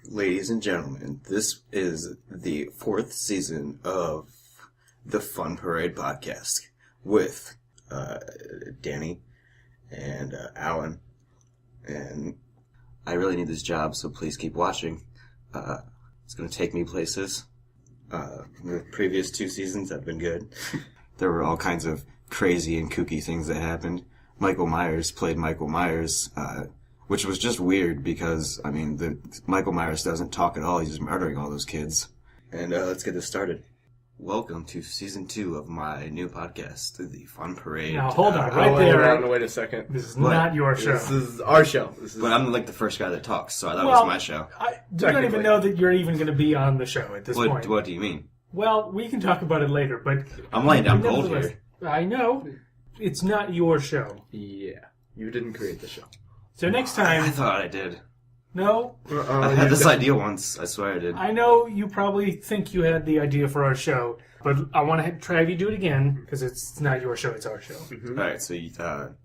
Ladies and gentlemen, this is the 4th season of the Fun Parade podcast with Danny and Alan. And I really need this job, so please keep watching. It's going to take me places. The previous 2 seasons have been good. There were all kinds of crazy and kooky things that happened. Michael Myers played Michael Myers, which was just weird because, Michael Myers doesn't talk at all. He's just murdering all those kids. And let's get this started. Welcome to Season 2 of my new podcast, The Fun Parade. Now, hold on, right there. Wait a second. This is not your show. This is our show. But I'm like the first guy that talks, so I thought it was my show. I don't even know that you're even going to be on the show at this point. What do you mean? Well, we can talk about it later, but... I'm laying down gold here. I know. It's not your show. Yeah. You didn't create the show. So next time... I thought I did. No. I had this idea once. I swear I did. I know you probably think you had the idea for our show, but I want to try have you do it again, because it's not your show, it's our show. Mm-hmm. Alright, so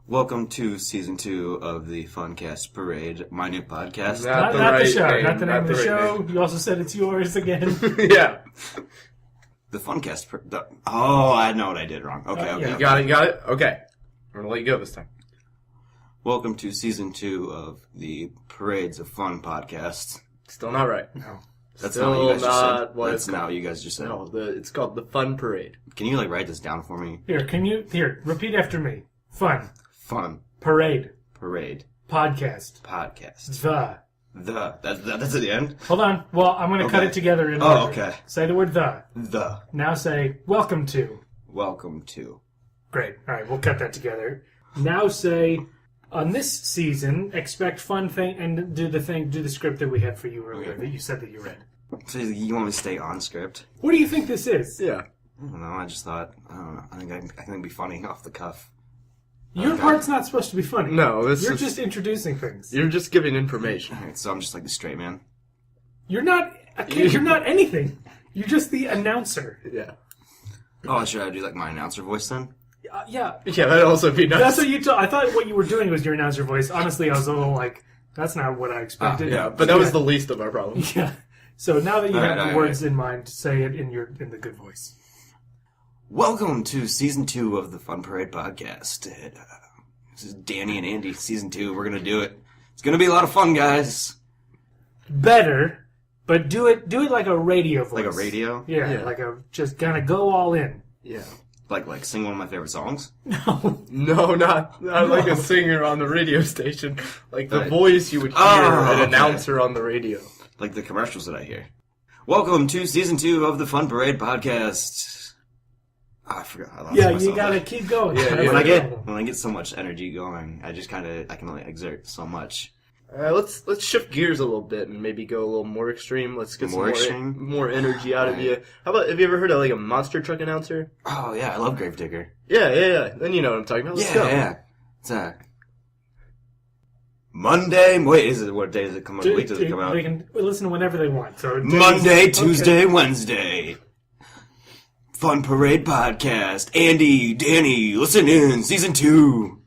welcome to Season 2 of the Funcast Parade, my new podcast. Not the show, not the name of the show. Name. You also said it's yours again. Yeah. The Funcast Parade. Oh, I know what I did wrong. Okay, okay. Yeah. You got it? Okay. I'm going to let you go this time. Welcome to Season 2 of the Parades of Fun podcast. Still not right. No. That's Still not what you guys just said. what That's not what you guys just said. No, it's called the Fun Parade. Can you write this down for me? Here, repeat after me. Fun. Fun. Parade. Parade. Podcast. Podcast. That's at the end? Hold on. Well, I'm going to cut it together in order. Oh, okay. Say the word the. The. Now say, welcome to. Welcome to. Great. All right, we'll cut that together. Now say, on this season, expect fun thing, and do the script that we had for you earlier that you said that you read. So you want me to stay on script? What do you think this is? Yeah. I don't know. I just thought, I don't know. I think it'd be funny off the cuff. Your part's not supposed to be funny. No, you're just introducing things. You're just giving information. Alright, so I'm just like the straight man. You're not you're not anything. You're just the announcer. Yeah. Oh, should I do like my announcer voice then? Yeah. Yeah, that'd also be nice. That's what you I thought what you were doing was your announcer voice. Honestly, I was a little like, that's not what I expected. Yeah, but that was the least of our problems. Yeah. So now that you have the words right. in mind, say it in the good voice. Welcome to Season 2 of the Fun Parade podcast. This is Danny and Andy, Season 2. We're going to do it. It's going to be a lot of fun, guys. Better, but do it like a radio voice. Like a radio? Yeah. Like just kind of go all in. Yeah. Like sing one of my favorite songs? No. No, not like a singer on the radio station. Like the voice you would hear an announcer on the radio. Like the commercials that I hear. Welcome to Season 2 of the Fun Parade podcast. Oh, I forgot. I lost myself you gotta keep going. Yeah, when I get so much energy going, I can only exert so much. Let's shift gears a little bit and maybe go a little more extreme. Let's get more energy out of you. How about, have you ever heard of like a monster truck announcer? Oh yeah, I love Gravedigger. Yeah. Then you know what I'm talking about. Let's go. Yeah. It's Monday. Wait, what day does it come out? Week does it come out? They can listen whenever they want. So Monday, Tuesday, Wednesday. Fun Parade podcast. Andy, Danny, listen in. Season 2.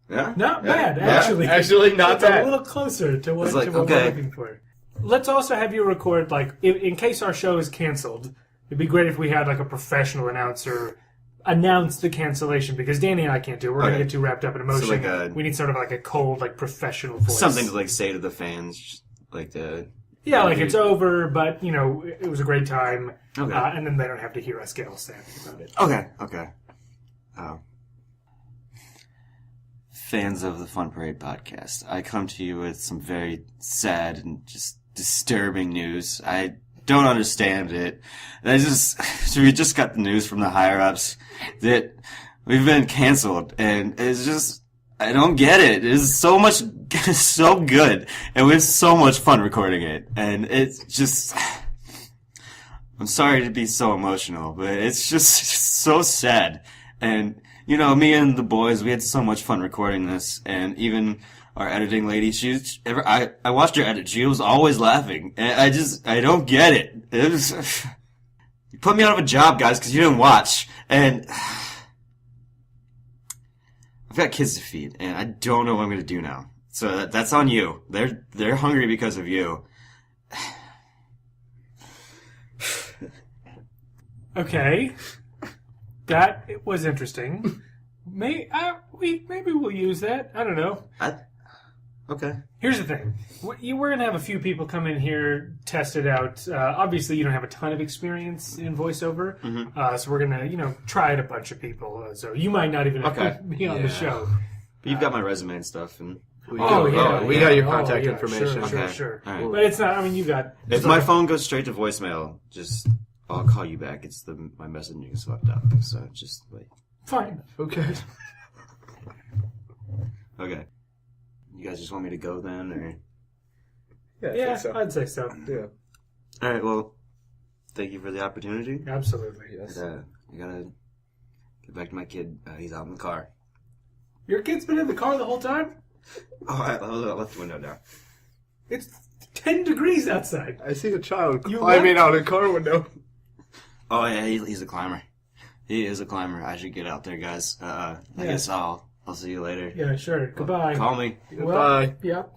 Yeah? Not bad, actually. Actually, not bad. A little closer to what we're looking for. Let's also have you record, like, in case our show is canceled, it'd be great if we had, like, a professional announcer announce the cancellation, because Danny and I can't do it. We're going to get too wrapped up in emotion. So we need sort of like a cold, like, professional voice. Something to, like, say to the fans, like the... Yeah, like it's over, but, you know, it was a great time. Okay. And then they don't have to hear us get all sad about it. Okay. Fans of the Fun Parade podcast, I come to you with some very sad and just disturbing news. I don't understand it. We just got the news from the higher-ups that we've been canceled, and it's just... I don't get it. It's so good, and we have so much fun recording it, and it's just, I'm sorry to be so emotional, but it's just so sad, and, you know, me and the boys, we had so much fun recording this, and even our editing lady, I watched her edit, she was always laughing, and I don't get it. It was, you put me out of a job, guys, because you didn't watch, and... I've got kids to feed, and I don't know what I'm going to do now. So that's on you. They're hungry because of you. Okay. That was interesting. Maybe we'll use that. I don't know. Okay. Here's the thing. We're going to have a few people come in here, test it out. Obviously, you don't have a ton of experience in voiceover. So we're going to, try it a bunch of people. So you might not even be on the show. But you've got my resume and stuff. And we got your contact information. Sure. Right. But it's not, you got... If my phone goes straight to voicemail, I'll call you back. It's my messaging is fucked up. So just wait. Fine. Okay. Okay. You guys just want me to go then, or? Yeah, I'd say so. Yeah. All right. Well, thank you for the opportunity. Absolutely. Yes. I gotta get back to my kid. He's out in the car. Your kid's been in the car the whole time? Oh, I left the window down. It's 10 degrees outside. I see a child climbing out a car window. Oh yeah, he's a climber. He is a climber. I should get out there, guys. I guess I'll see you later. Yeah, sure. Goodbye. Call me. Goodbye. Yep.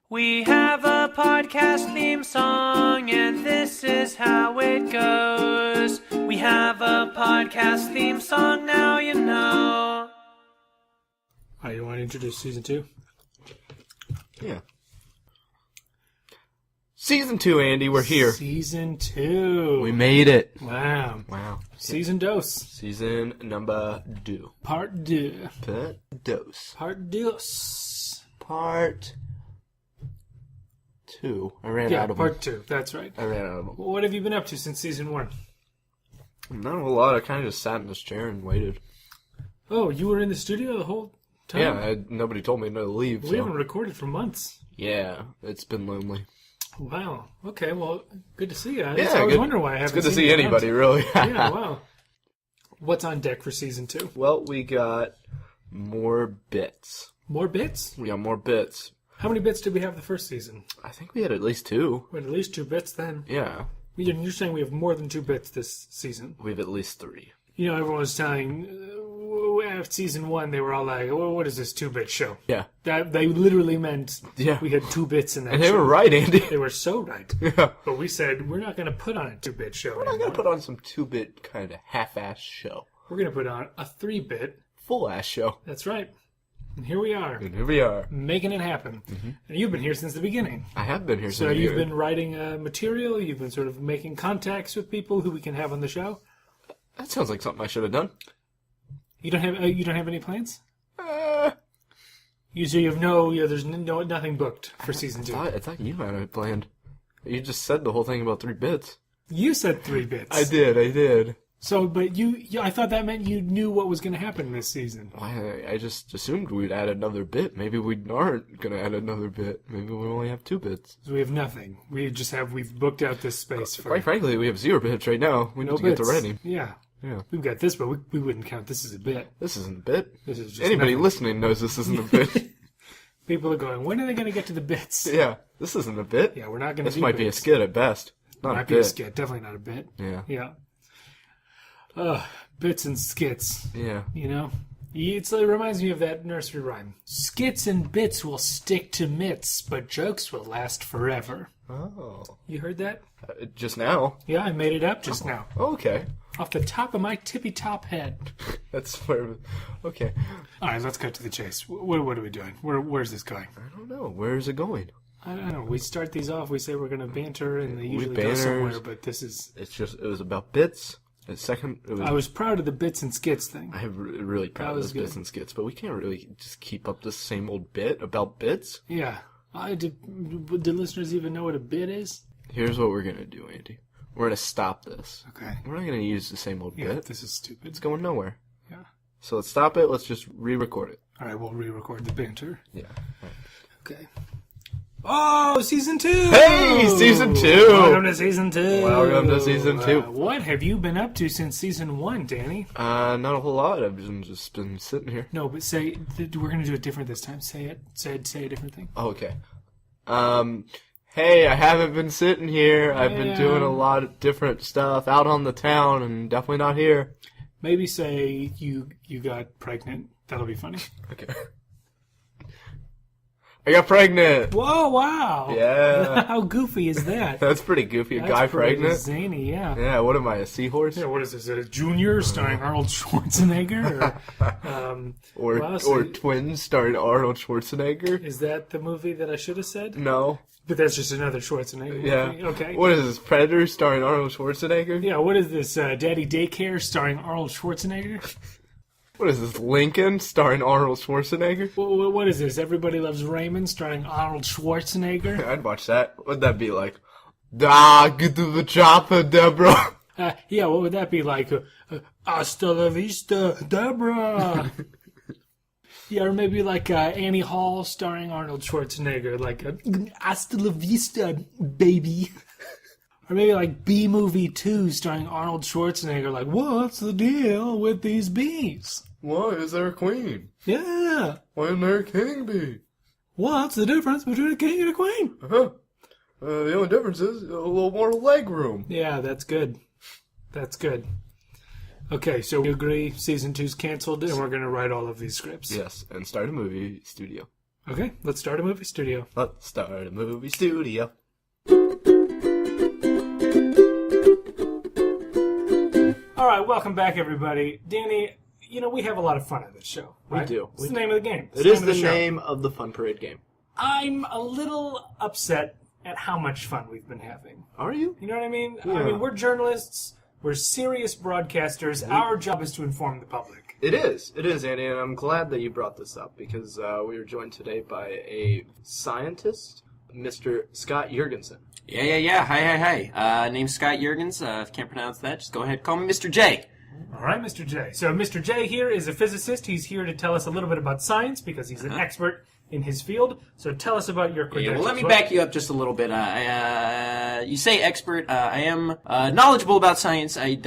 We have a podcast theme song, and this is how it goes. We have a podcast theme song, now you know. All right, you want to introduce season 2? Yeah. Season 2, Andy, we're here. Season 2. We made it. Wow. Season dos. Season number 2. Part 2. Part dos. Part dos. Part 2. I ran out of them. part 2. That's right. I ran out of them. Well, what have you been up to since season 1? Not a whole lot. I kind of just sat in this chair and waited. Oh, you were in the studio the whole time? Yeah, nobody told me to leave. We haven't recorded for months. Yeah, it's been lonely. Wow. Okay, well, good to see you. I Yeah, always wonder why I haven't It's good to seen see you anybody, really. Yeah, wow. What's on deck for season 2? Well, we got more bits. More bits? We got more bits. How many bits did we have the first season? I think we had at least 2. We had at least 2 bits then. Yeah. You're saying we have more than 2 bits this season? We have at least 3. Everyone was telling... after season 1, they were all like, well, what is this 2-bit show? Yeah. That they literally meant we had 2 bits in that And show. they were right, Andy. They were so right. Yeah. But we said, we're not going to put on a 2-bit show We're not going to put on some 2-bit kind of half-ass show. We're going to put on a 3-bit. Full-ass show. That's right. And here we are. And here we are. Making it happen. Mm-hmm. And you've been here since the beginning. I have been here since So the you've beginning. been writing material, you've been sort of making contacts with people who we can have on the show. That sounds like something I should have done. You don't have any plans? You have there's nothing booked for season 2. I thought you had it planned. You just said the whole thing about 3 bits. You said 3 bits. I did. So, but I thought that meant you knew what was going to happen this season. I just assumed we'd add another bit. Maybe we aren't going to add another bit. Maybe we only have 2 bits. So we have nothing. We've booked out this space for... Quite frankly, we have 0 bits right now. We need to get to writing. Yeah. Yeah. We've got this, but we wouldn't count this as a bit. This isn't a bit. This is just Anybody nothing. listening knows this isn't a bit. People are going, when are they going to get to the bits? Yeah, this isn't a bit. Yeah, we're not going to This might be a skit at best. Not might a be a bit. skit. Definitely not a bit. Yeah. Yeah. Bits and skits. Yeah. It reminds me of that nursery rhyme. Skits and bits will stick to mitts, but jokes will last forever. Oh. You heard that? Just now? Yeah, I made it up just now. Okay. Off the top of my tippy-top head. That's where... Okay. All right, let's cut to the chase. What are we doing? Where's this going? I don't know. Where is it going? I don't know. We start these off, we say we're going to banter, and they usually go banter. somewhere, but this is... It was about bits. I was proud of the bits and skits thing. I'm really proud of those bits and skits, but we can't really just keep up this same old bit about bits. Yeah. Do listeners even know what a bit is? Here's what we're going to do, Andy. We're going to stop this. Okay. We're not going to use the same old bit. This is stupid. It's going nowhere. Yeah. So let's stop it. Let's just re-record it. All right, we'll re-record the banter. Yeah. Right. Okay. Oh, season 2! Hey, season 2! Welcome to season 2. Welcome to season 2. What have you been up to since season 1, Danny? Not a whole lot. I've just been sitting here. No, but we're going to do it different this time. Say it. Say a different thing. Oh, okay. Hey, I haven't been sitting here. I've been doing a lot of different stuff out on the town and definitely not here. Maybe say you got pregnant. That'll be funny. Okay. I got pregnant. Whoa, wow. Yeah. How goofy is that? That's pretty goofy. A That's guy pretty pregnant? zany, yeah. Yeah, what am I, a seahorse? Yeah, what is this, a Junior starring Arnold Schwarzenegger? Or Twins starring Arnold Schwarzenegger? Is that the movie that I should have said? No. But that's just another Schwarzenegger movie. Yeah. Okay. What is this, Predator starring Arnold Schwarzenegger? Yeah, what is this, Daddy Daycare starring Arnold Schwarzenegger? What is this, Lincoln starring Arnold Schwarzenegger? What is this, Everybody Loves Raymond starring Arnold Schwarzenegger? I'd watch that. What'd that be like? Get to the chopper, Deborah. Yeah, what would that be like? Hasta la vista, Deborah. Yeah, or maybe like Annie Hall starring Arnold Schwarzenegger, like Hasta la vista, baby. Or maybe like B-Movie 2 starring Arnold Schwarzenegger, like, what's the deal with these bees? Why is there a queen? Yeah. Why isn't there a king bee? What's the difference between a king and a queen? The only difference is a little more leg room. Yeah, that's good. That's good. Okay, so we agree season 2's canceled, and we're going to write all of these scripts. Yes, and start a movie studio. Okay, let's start a movie studio. Let's start a movie studio. All right, welcome back, everybody. Danny, you know, we have a lot of fun on this show, right? We do. It's the name of the game. It is the name of the Fun Parade game. I'm a little upset at how much fun we've been having. Are you? You know what I mean? Yeah. I mean, we're journalists. We're serious broadcasters. Our job is to inform the public. It is, Andy, and I'm glad that you brought this up because we were joined today by a scientist, Mr. Scott Jurgensen. Yeah. Hi. Name's Scott Jurgens. If you can't pronounce that, just go ahead and call me Mr. J. All right, Mr. J. So Mr. J here is a physicist. He's here to tell us a little bit about science because he's an expert in his field. So tell us about your credentials. Yeah, well, let me back you up just a little bit. You say expert. I am knowledgeable about science. I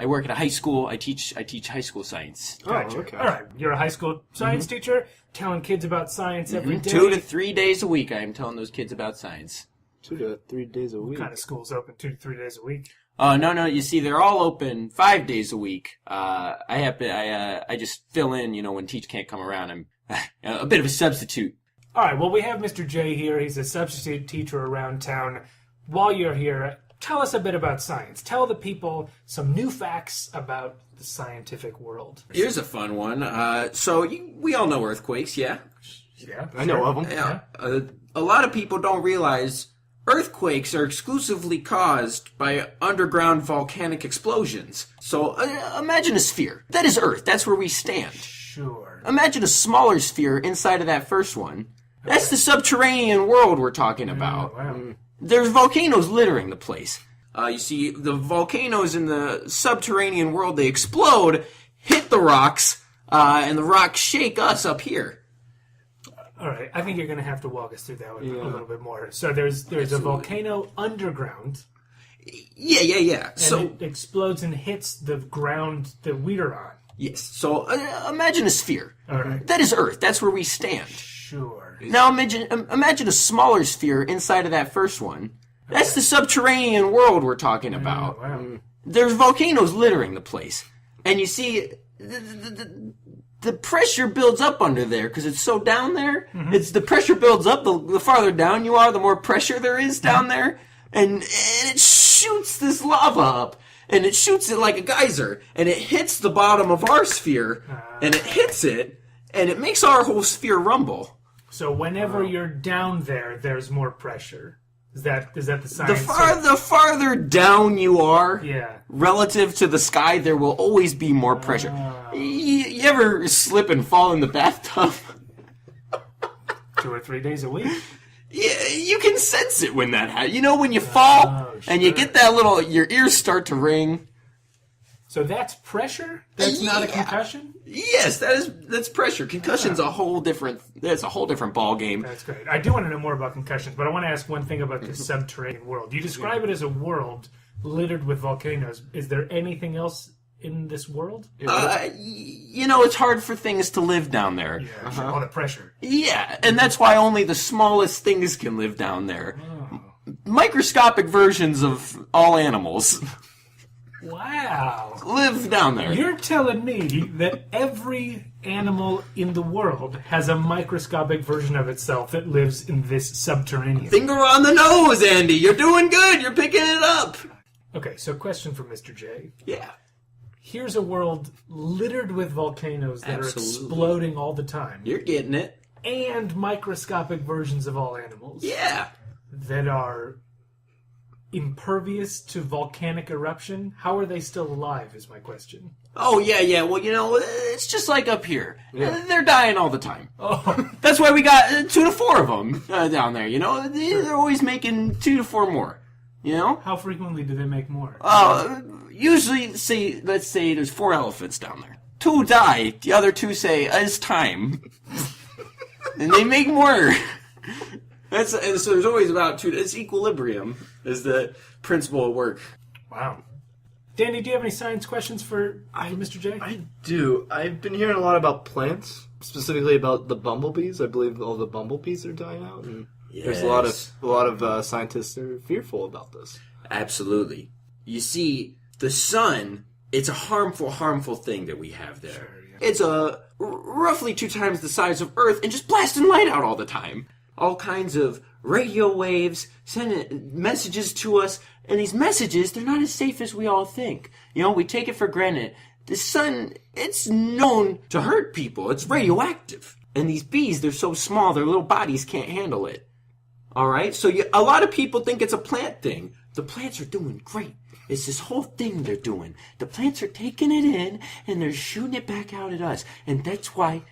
work at a high school. I teach high school science. Gotcha. Oh, okay. All right. You're a high school science teacher telling kids about science every day. 2 to 3 days a week. I am telling those kids about science. 2 to 3 days a week. What kind of school's open 2 to 3 days a week? No. You see, they're all open 5 days a week. I just fill in. You know, when teach can't come around, I'm a bit of a substitute. All right. Well, we have Mr. J here. He's a substitute teacher around town. While you're here, tell us a bit about science. Tell the people some new facts about the scientific world. Here's a fun one. We all know earthquakes, yeah? Yeah, I know of them. Yeah. A lot of people don't realize earthquakes are exclusively caused by underground volcanic explosions. So imagine a sphere. That is Earth. That's where we stand. Sure. Imagine a smaller sphere inside of that first one. That's the subterranean world we're talking about. Wow. There's volcanoes littering the place. You see, the volcanoes in the subterranean world, they explode, hit the rocks, and the rocks shake us up here. All right. I think you're going to have to walk us through that one a little bit more. So there's a volcano underground. Yeah. And it explodes and hits the ground that we're on. Yes. So imagine a sphere. All right. That is Earth. That's where we stand. Sure. Now imagine a smaller sphere inside of that first one. That's the subterranean world we're talking about. Wow. There's volcanoes littering the place. And you see, the pressure builds up under there because it's so down there. Mm-hmm. The pressure builds up. The farther down you are, the more pressure there is down there. And it shoots this lava up. And it shoots it like a geyser. And it hits the bottom of our sphere. And it hits it. And it makes our whole sphere rumble. So whenever you're down there, there's more pressure. Is that the science? The farther down you are, relative to the sky, there will always be more pressure. You ever slip and fall in the bathtub? 2 or 3 days a week? Yeah, you can sense it when that happens. You know, when you fall and you get that your ears start to ring. So that's pressure? That's not a concussion? Yes, that's pressure. Concussion's a whole different ball game. That's great. I do want to know more about concussions, but I want to ask one thing about the subterranean world. You describe it as a world littered with volcanoes. Is there anything else in this world? It's hard for things to live down there. Yeah, all the pressure. Yeah, and that's why only the smallest things can live down there. Microscopic versions of all animals. Wow. Live down there. You're telling me that every animal in the world has a microscopic version of itself that lives in this subterranean. Finger on the nose, Andy. You're doing good. You're picking it up. Okay, so question for Mr. J. Yeah. Here's a world littered with volcanoes that are exploding all the time. You're getting it. And microscopic versions of all animals. Yeah. That are impervious to volcanic eruption. How are they still alive is my question. Oh, yeah. Well, it's just like up here. Yeah. They're dying all the time. Oh. That's why we got 2 to 4 of them down there, They're always making 2 to 4 more, How frequently do they make more? Usually, let's say there's 4 elephants down there. 2 die. The other 2 say, it's time. And they make more. And so there's always about 2. It's equilibrium is the principle at work. Wow. Danny, do you have any science questions for Mr. J? I do. I've been hearing a lot about plants, specifically about the bumblebees. I believe all the bumblebees are dying out, and there's a lot of scientists that are fearful about this. Absolutely. You see, the sun, it's a harmful thing that we have there. Sure, yeah. It's roughly 2 times the size of Earth and just blasting light out all the time. All kinds of radio waves sending messages to us, and these messages, they're not as safe as we all think. We take it for granted. The sun, it's known to hurt people. It's radioactive. And these bees, they're so small, their little bodies can't handle it. All right? So a lot of people think it's a plant thing. The plants are doing great. It's this whole thing they're doing. The plants are taking it in, and they're shooting it back out at us. And that's why,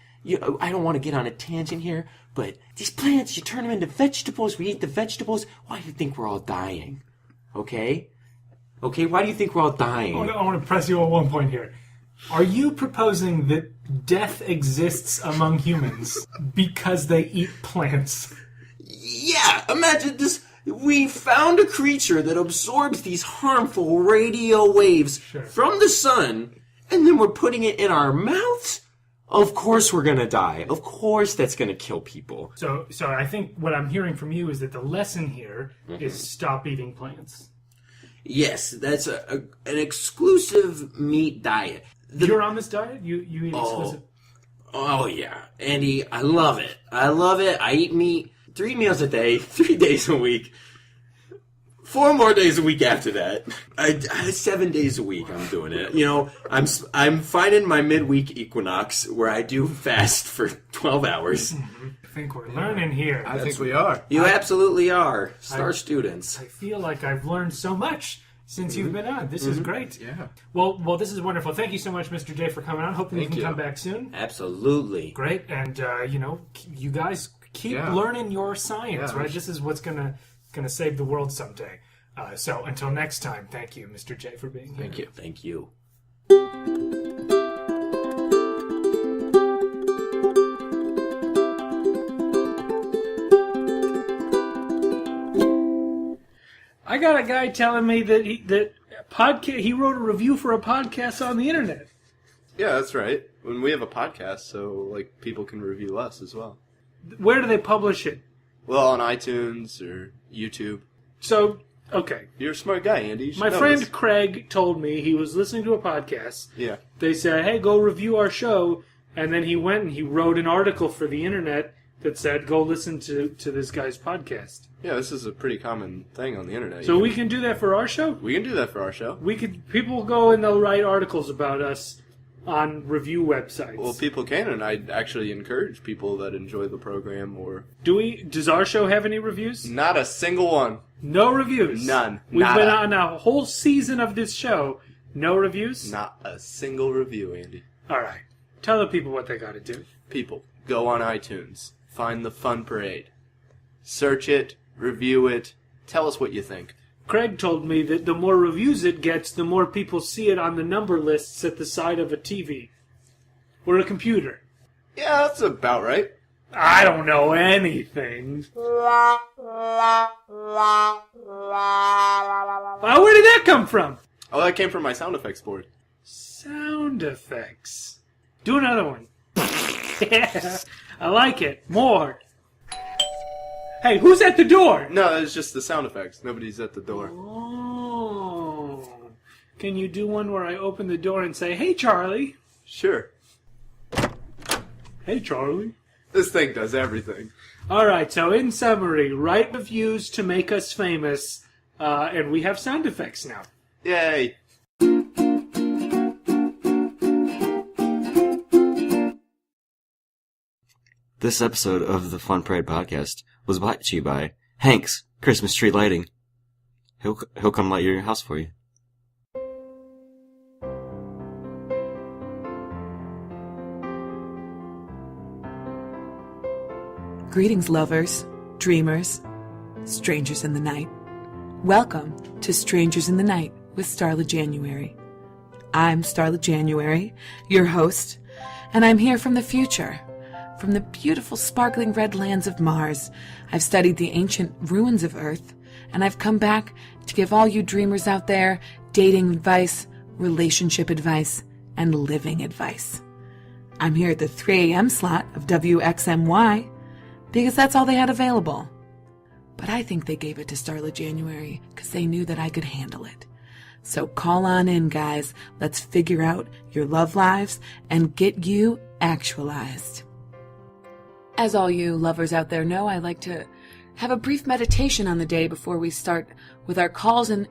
I don't want to get on a tangent here, but these plants, you turn them into vegetables, we eat the vegetables, why do you think we're all dying? Okay? Why do you think we're all dying? I want to press you on one point here. Are you proposing that death exists among humans because they eat plants? Yeah, imagine this. We found a creature that absorbs these harmful radio waves from the sun, and then we're putting it in our mouths? Of course we're going to die. Of course that's going to kill people. So I think what I'm hearing from you is that the lesson here is stop eating plants. Yes, that's an exclusive meat diet. You're on this diet? You eat exclusive? Oh, yeah. Andy, I love it. I eat meat 3 meals a day, 3 days a week. 4 more days a week after that. 7 days a week I'm doing it. I'm finding my midweek equinox where I do fast for 12 hours. I think we're learning here. I think we are. You absolutely are. Star students. I feel like I've learned so much since you've been on. This is great. Yeah. Well, this is wonderful. Thank you so much, Mr. J, for coming on. Hoping you can come back soon. Absolutely. Great. And, you guys keep learning your science, right? This is what's going to save the world someday. So until next time, thank you, Mr. J, for being here. Thank you. I got a guy telling me that he wrote a review for a podcast on the internet. Yeah, that's right. When we have a podcast, so people can review us as well. Where do they publish it? Well, on iTunes or YouTube. So, okay. You're a smart guy, Andy. My friend Craig told me he was listening to a podcast. Yeah. They said, hey, go review our show. And then he went and he wrote an article for the internet that said, go listen to this guy's podcast. Yeah, this is a pretty common thing on the internet. So we can do that for our show? We can do that for our show. People go and they'll write articles about us on review websites. Well, people can, and I actually encourage people that enjoy the program or... Does our show have any reviews? Not a single one. No reviews? None. We've been on a whole season of this show. No reviews? Not a single review, Andy. All right. Tell the people what they got to do. People, go on iTunes. Find the Fun Parade. Search it. Review it. Tell us what you think. Craig told me that the more reviews it gets, the more people see it on the number lists at the side of a TV. Or a computer. Yeah, that's about right. I don't know anything. Where did that come from? Oh, that came from my sound effects board. Sound effects. Do another one. Yeah, I like it. More. Hey, who's at the door? No, it's just the sound effects. Nobody's at the door. Oh. Can you do one where I open the door and say, "Hey, Charlie"? Sure. Hey, Charlie. This thing does everything. All right, so in summary, write reviews to make us famous, and we have sound effects now. Yay. This episode of the Fun Parade podcast was brought to you by Hank's Christmas Tree Lighting. He'll come light your house for you. Greetings, lovers, dreamers, strangers in the night. Welcome to Strangers in the Night with Starla January. I'm Starla January, your host, and I'm here from the future, from the beautiful sparkling red lands of Mars. I've studied the ancient ruins of Earth, and I've come back to give all you dreamers out there dating advice, relationship advice, and living advice. I'm here at the 3 a.m. slot of WXMY, because that's all they had available. But I think they gave it to Starla January because they knew that I could handle it. So call on in, guys. Let's figure out your love lives and get you actualized. As all you lovers out there know, I like to have a brief meditation on the day before we start with our calls. And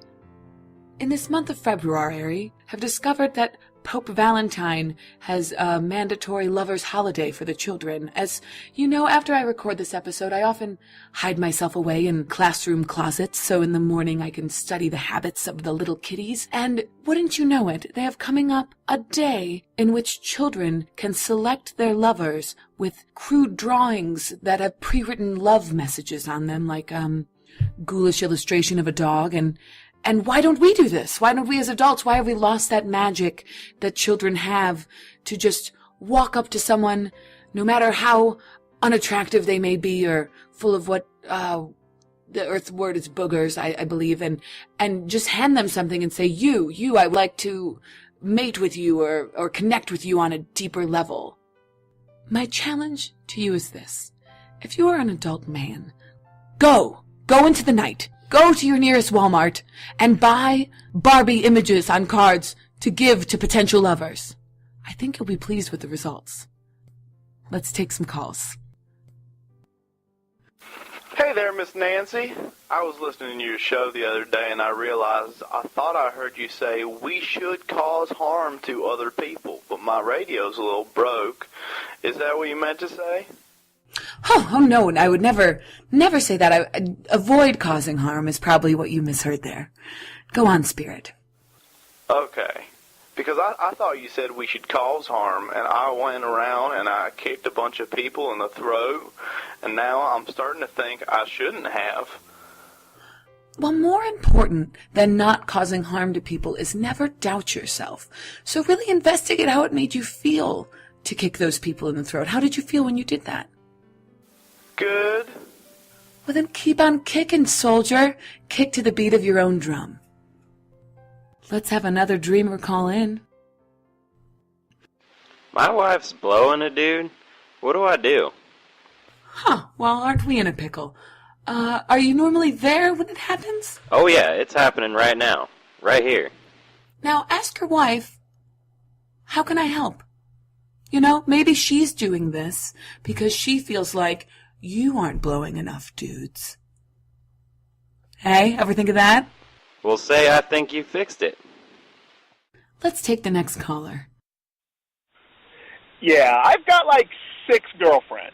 in this month of February, have discovered that Pope Valentine has a mandatory lovers' holiday for the children. As you know, after I record this episode, I often hide myself away in classroom closets so in the morning I can study the habits of the little kitties. And wouldn't you know it, they have coming up a day in which children can select their lovers with crude drawings that have pre-written love messages on them, like ghoulish illustration of a dog. And why don't we do this? Why don't we as adults? Why have we lost that magic that children have to just walk up to someone, no matter how unattractive they may be or full of what the Earth word is boogers, I believe, and just hand them something and say, you, I would like to mate with you or connect with you on a deeper level. My challenge to you is this. If you are an adult man, go into the night. Go to your nearest Walmart and buy Barbie images on cards to give to potential lovers. I think you'll be pleased with the results. Let's take some calls. Hey there, Miss Nancy. I was listening to your show the other day and I realized I thought I heard you say we should cause harm to other people, but my radio's a little broke. Is that what you meant to say? Oh no, I would never say that. I avoid causing harm is probably what you misheard there. Go on, Spirit. Okay. Because I thought you said we should cause harm, and I went around and I kicked a bunch of people in the throat, and now I'm starting to think I shouldn't have. Well, more important than not causing harm to people is never doubt yourself. So really investigate how it made you feel to kick those people in the throat. How did you feel when you did that? Good. Well, then keep on kicking, soldier. Kick to the beat of your own drum. Let's have another dreamer call in. My wife's blowing a dude. What do I do? Well, aren't we in a pickle? Are you normally there when it happens? Oh yeah, it's happening right now. Right here. Now, ask your wife, how can I help? You know, maybe she's doing this because she feels like you aren't blowing enough dudes. Hey, ever think of that? We'll say I think you fixed it. Let's take the next caller. Yeah, I've got like 6 girlfriends.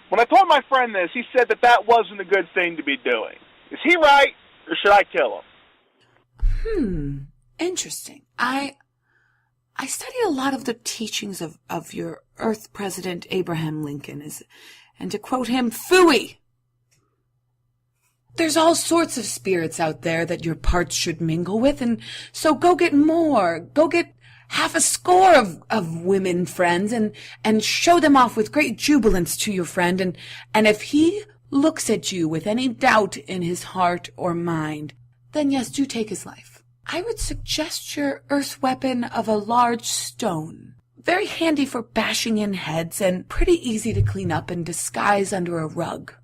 When I told my friend this, he said that wasn't a good thing to be doing. Is he right, or should I kill him? Interesting. I studied a lot of the teachings of your Earth President Abraham Lincoln, and to quote him, phooey! There's all sorts of spirits out there that your parts should mingle with, and so go get more. Go get half a score of women friends and show them off with great jubilance to your friend, and if he looks at you with any doubt in his heart or mind, then yes, do take his life. I would suggest your earth weapon of a large stone. Very handy for bashing in heads and pretty easy to clean up and disguise under a rug.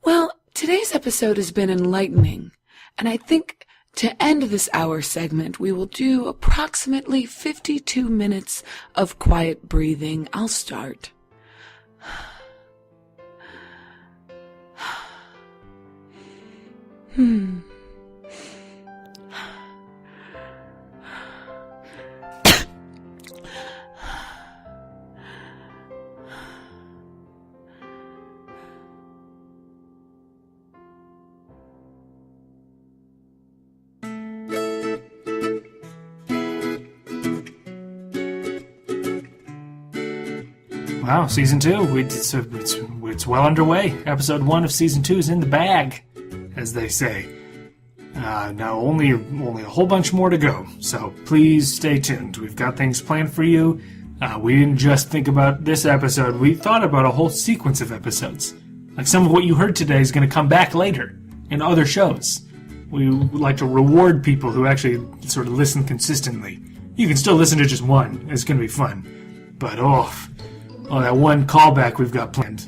Well, today's episode has been enlightening, and I think To end this hour segment, we will do approximately 52 minutes of quiet breathing. I'll start. Wow, season 2. It's well underway. Episode 1 of season 2 is in the bag, as they say. Now only a whole bunch more to go, so please stay tuned. We've got things planned for you. We didn't just think about this episode. We thought about a whole sequence of episodes. Like some of what you heard today is going to come back later in other shows. We would like to reward people who actually sort of listen consistently. You can still listen to just one. It's going to be fun. But, that one callback we've got planned.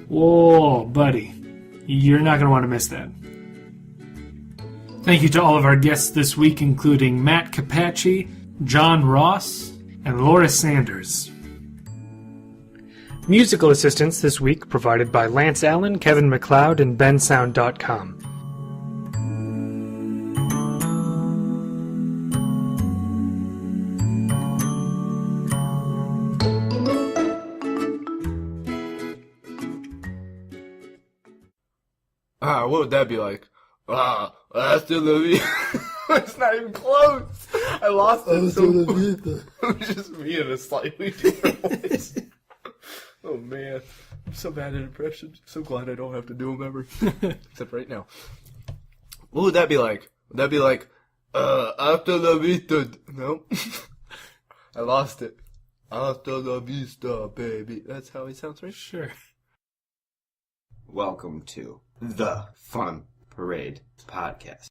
Whoa, buddy. You're not going to want to miss that. Thank you to all of our guests this week, including Matt Kopache, John Ross, and Laura Sanders. Musical assistance this week provided by Lance Allen, Kevin MacLeod, and bensound.com. What would that be like? Hasta la vida. It's not even close. I lost it. It was just me in a slightly different voice. Oh man, I'm so bad at impressions. So glad I don't have to do them ever, except right now. What would that be like? Would that be like, hasta la vista? No, I lost it. Hasta la vista, baby. That's how he sounds, right? Sure. Welcome to the Fun Parade Podcast.